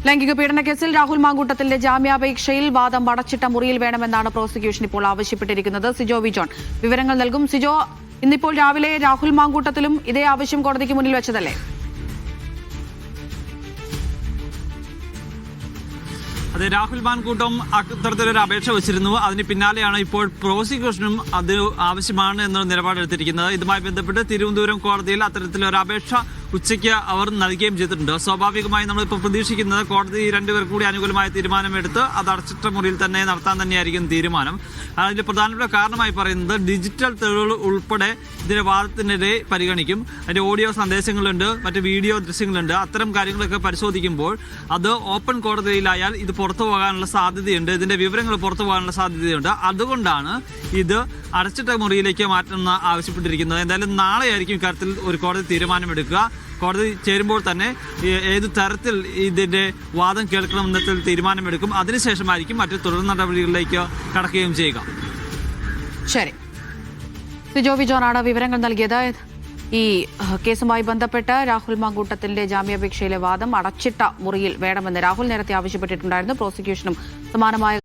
ലൈംഗിക പീഡന കേസിൽ രാഹുൽ മാങ്കൂട്ടത്തിന്റെ ജാമ്യാപേക്ഷയിൽ വാദം അടച്ചിട്ട മുറിയിൽ വേണമെന്നാണ് പ്രോസിക്യൂഷൻ ഇപ്പോൾ ആവശ്യപ്പെട്ടിരിക്കുന്നത്. സിജോ വി ജോൺ വിവരങ്ങൾ നൽകും. സിജോ, ഇന്നിപ്പോൾ രാവിലെ രാഹുൽ മാങ്കൂട്ടത്തിലും ഇതേ ആവശ്യം കോടതിക്ക് മുന്നിൽ വെച്ചതല്ലേ? അതെ, രാഹുൽ മാങ്കൂട്ടം അത്തരത്തിലൊരു അപേക്ഷ വെച്ചിരുന്നു. അതിന് പിന്നാലെയാണ് ഇപ്പോൾ പ്രോസിക്യൂഷനും അത് ആവശ്യമാണ് എന്ന നിലപാടെടുത്തിരിക്കുന്നത്. ഇതുമായി ബന്ധപ്പെട്ട് തിരുവനന്തപുരം കോടതിയിൽ അത്തരത്തിലൊരു അപേക്ഷ ഉച്ചയ്ക്ക് അവർ നൽകുകയും ചെയ്തിട്ടുണ്ട്. സ്വാഭാവികമായി നമ്മളിപ്പോൾ പ്രതീക്ഷിക്കുന്നത് കോടതി രണ്ടുപേർ കൂടി അനുകൂലമായ തീരുമാനമെടുത്ത് അത് അടച്ചിട്ട മുറിയിൽ തന്നെ നടത്താൻ തന്നെയായിരിക്കും തീരുമാനം. അതിന്റെ പ്രധാനപ്പെട്ട കാരണമായി പറയുന്നത് ഡിജിറ്റൽ തെളിവുകൾ ഉൾപ്പെടെ ഇതിന്റെ വാദത്തിനെതിരെ പരിഗണിക്കും. അതിന്റെ ഓഡിയോ സന്ദേശങ്ങളുണ്ട്, മറ്റ് വീഡിയോ ദൃശ്യങ്ങളുണ്ട്. അത്തരം കാര്യങ്ങളൊക്കെ പരിശോധിക്കുമ്പോൾ അത് ഓപ്പൺ കോടതിയിലായാൽ ഇത് പുറത്തു പോകാനുള്ള സാധ്യതയുണ്ട്, ഇതിന്റെ വിവരങ്ങൾ പുറത്തു പോകാനുള്ള സാധ്യതയുണ്ട്. അതുകൊണ്ടാണ് ഇത് അടച്ചിട്ട മുറിയിലേക്ക് മാറ്റണമെന്ന് ആവശ്യപ്പെട്ടിരിക്കുന്നത്. എന്തായാലും നാളെയായിരിക്കും ഇക്കാര്യത്തിൽ ഒരു കോടതി തീരുമാനമെടുക്കുക. കോടതി ചേരുമ്പോൾ തന്നെ ഏത് തരത്തിൽ ഇതിന്റെ വാദം കേൾക്കണമെന്നതിൽ തീരുമാനമെടുക്കും. അതിനുശേഷമായിരിക്കും മറ്റു തുടർ നടപടികളിലേക്ക് കടക്കുകയും ചെയ്യുക. ശരി, സിജോ വി ജോണാണ് വിവരങ്ങൾ നൽകിയത്. ഈ കേസുമായി ബന്ധപ്പെട്ട് രാഹുൽ മാങ്കൂട്ടത്തിന്റെ ജാമ്യാപേക്ഷയിലെ വാദം അടച്ചിട്ട മുറിയിൽ വേണമെന്ന് രാഹുൽ നേരത്തെ ആവശ്യപ്പെട്ടിട്ടുണ്ടായിരുന്നു. പ്രോസിക്യൂഷനും സമാനമായ